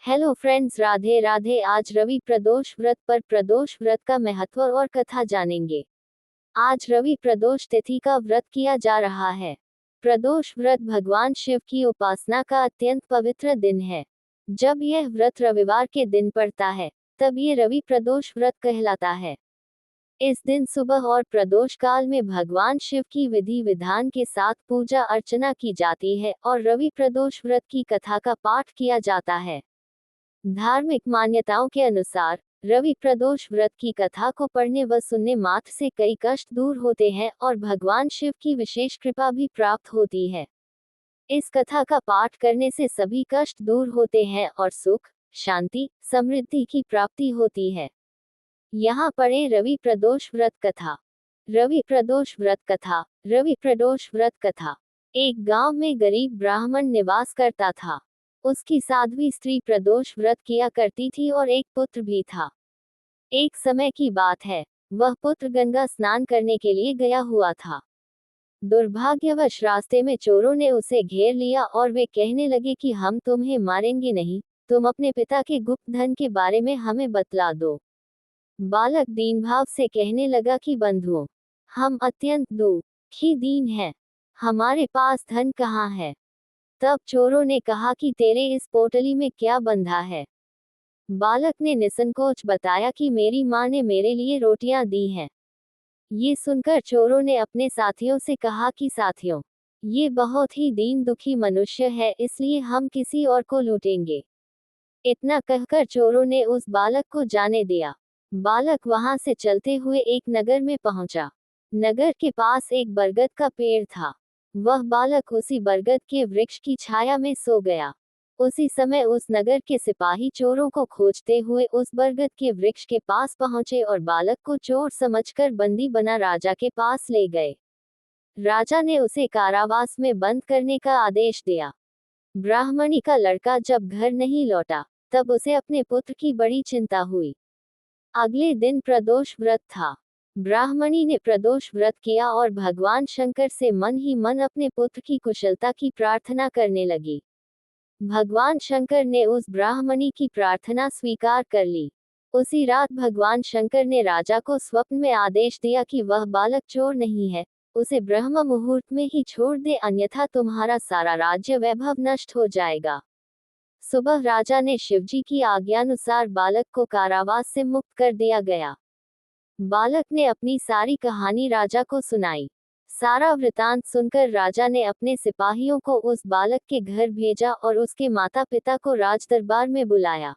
Hello friends, Radhe Radhe. आज रवि प्रदोष व्रत पर प्रदोष व्रत का महत्व और कथा जानेंगे। आज रवि प्रदोष तिथि का व्रत किया जा रहा है। प्रदोष व्रत भगवान शिव की उपासना का अत्यंत पवित्र दिन है। जब यह व्रत रविवार के दिन पड़ता है तब ये रवि प्रदोष व्रत कहलाता है। इस दिन सुबह और प्रदोष काल में भगवान शिव की विधि विधान के साथ पूजा अर्चना की जाती है और रवि प्रदोष व्रत की कथा का पाठ किया जाता है। धार्मिक मान्यताओं के अनुसार रवि प्रदोष व्रत की कथा को पढ़ने व सुनने मात्र से कई कष्ट दूर होते हैं और भगवान शिव की विशेष कृपा भी प्राप्त होती है। इस कथा का पाठ करने से सभी कष्ट दूर होते हैं और सुख, शांति, समृद्धि की प्राप्ति होती है। यहाँ पढ़े रवि प्रदोष व्रत कथा। रवि प्रदोष व्रत कथा। रवि प्रदोष व्रत कथा। एक गांव में गरीब ब्राह्मण निवास करता था। उसकी साध्वी स्त्री प्रदोष व्रत किया करती थी और एक पुत्र भी था। एक समय की बात है, वह पुत्र गंगा स्नान करने के लिए गया हुआ था। दुर्भाग्यवश रास्ते में चोरों ने उसे घेर लिया और वे कहने लगे कि हम तुम्हें मारेंगे नहीं, तुम अपने पिता के गुप्त धन के बारे में हमें बतला दो। बालक दीन भाव से कहने लगा कि बंधुओं, हम अत्यंत दुखी दीन हैं, हमारे पास धन कहाँ है। तब चोरों ने कहा कि तेरे इस पोटली में क्या बंधा है। बालक ने निसंकोच बताया कि मेरी माँ ने मेरे लिए रोटियां दी हैं। ये सुनकर चोरों ने अपने साथियों से कहा कि साथियों, ये बहुत ही दीन दुखी मनुष्य है, इसलिए हम किसी और को लूटेंगे। इतना कहकर चोरों ने उस बालक को जाने दिया। बालक वहां से चलते हुए एक नगर में पहुंचा। नगर के पास एक बरगद का पेड़ था। वह बालक उसी बरगद के वृक्ष की छाया में सो गया। उसी समय उस नगर के सिपाही चोरों को खोजते हुए उस बरगद के वृक्ष के पास पहुंचे और बालक को चोर समझकर बंदी बना राजा के पास ले गए। राजा ने उसे कारावास में बंद करने का आदेश दिया। ब्राह्मणी का लड़का जब घर नहीं लौटा तब उसे अपने पुत्र की बड़ी चिंता हुई। अगले दिन प्रदोष व्रत था। ब्राह्मणी ने प्रदोष व्रत किया और भगवान शंकर से मन ही मन अपने पुत्र की कुशलता की प्रार्थना करने लगी। भगवान शंकर ने उस ब्राह्मणी की प्रार्थना स्वीकार कर ली। उसी रात भगवान शंकर ने राजा को स्वप्न में आदेश दिया कि वह बालक चोर नहीं है, उसे ब्रह्म मुहूर्त में ही छोड़ दे, अन्यथा तुम्हारा सारा राज्य वैभव नष्ट हो जाएगा। सुबह राजा ने शिवजी की आज्ञानुसार बालक को कारावास से मुक्त कर दिया गया। बालक ने अपनी सारी कहानी राजा को सुनाई। सारा वृतांत सुनकर राजा ने अपने सिपाहियों को उस बालक के घर भेजा और उसके माता पिता को राजदरबार में बुलाया।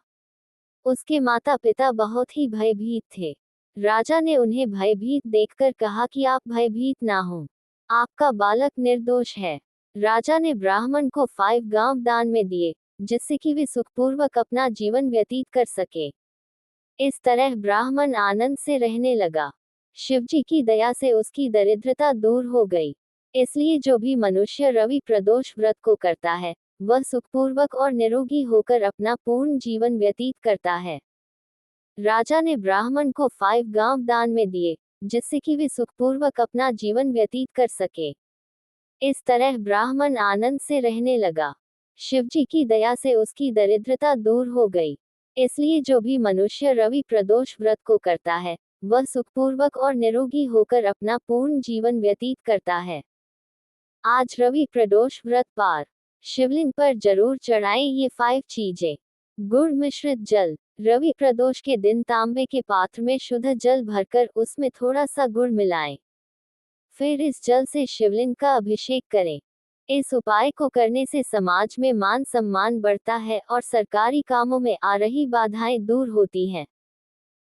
उसके माता पिता बहुत ही भयभीत थे। राजा ने उन्हें भयभीत देखकर कहा कि आप भयभीत ना हो, आपका बालक निर्दोष है। राजा ने ब्राह्मण को 5 गांव दान में दिए, जिससे कि वे सुखपूर्वक अपना जीवन व्यतीत कर सके। इस तरह ब्राह्मण आनंद से रहने लगा। शिवजी की दया से उसकी दरिद्रता दूर हो गई। इसलिए जो भी मनुष्य रवि प्रदोष व्रत को करता है वह सुखपूर्वक और निरोगी होकर अपना पूर्ण जीवन व्यतीत करता है। राजा ने ब्राह्मण को 5 गांव दान में दिए, जिससे कि वे सुखपूर्वक अपना जीवन व्यतीत कर सके। इस तरह ब्राह्मण आनंद से रहने लगा। शिवजी की दया से उसकी दरिद्रता दूर हो गई। इसलिए जो भी मनुष्य रवि प्रदोष व्रत को करता है वह सुखपूर्वक और निरोगी होकर अपना पूर्ण जीवन व्यतीत करता है। आज रवि प्रदोष व्रत पार शिवलिंग पर जरूर चढ़ाएं ये 5 चीजें। गुड़ मिश्रित जल। रवि प्रदोष के दिन तांबे के पात्र में शुद्ध जल भरकर उसमें थोड़ा सा गुड़ मिलाएं। फिर इस जल से शिवलिंग का अभिषेक करें। इस उपाय को करने से समाज में मान सम्मान बढ़ता है और सरकारी कामों में आ रही बाधाएं दूर होती हैं।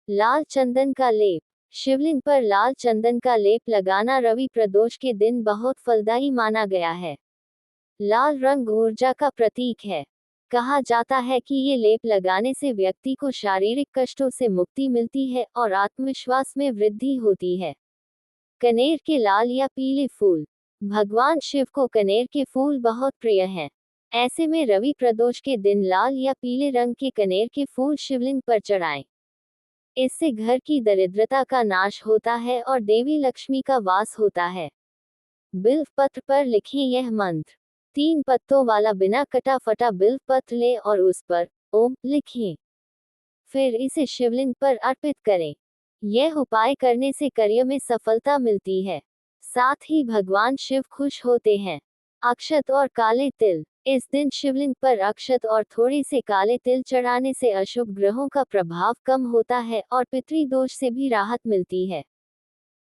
लाल चंदन का लेप। शिवलिंग पर लाल चंदन का लेप लगाना रवि प्रदोष के दिन बहुत फलदायी माना गया है। लाल रंग ऊर्जा का प्रतीक है। कहा जाता है कि ये लेप लगाने से व्यक्ति को शारीरिक कष्टों से मुक्ति मिलती है और आत्मविश्वास में वृद्धि होती है। कनेर के लाल या पीले फूल। भगवान शिव को कनेर के फूल बहुत प्रिय हैं। ऐसे में रवि प्रदोष के दिन लाल या पीले रंग के कनेर के फूल शिवलिंग पर चढ़ाएं। इससे घर की दरिद्रता का नाश होता है और देवी लक्ष्मी का वास होता है। बिल्व पत्र पर लिखें यह मंत्र। 3 पत्तों वाला बिना कटा फटा बिल्व पत्र लें और उस पर ओम लिखें। फिर इसे शिवलिंग पर अर्पित करें। यह उपाय करने से कार्य में सफलता मिलती है। साथ ही भगवान शिव खुश होते हैं। अक्षत और काले तिल। इस दिन शिवलिंग पर अक्षत और थोड़े से काले तिल चढ़ाने से अशुभ ग्रहों का प्रभाव कम होता है और पितृदोष से भी राहत मिलती है।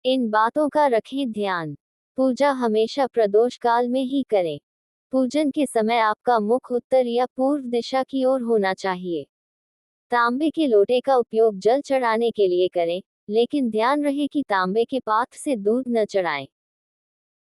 इन बातों का रखें ध्यान। पूजा हमेशा प्रदोष काल में ही करें। पूजन के समय आपका मुख उत्तर या पूर्व दिशा की ओर होना चाहिए। तांबे के लोटे का उपयोग जल चढ़ाने के लिए करें, लेकिन ध्यान रहे कि तांबे के पात्र से दूध न चढ़ाएं।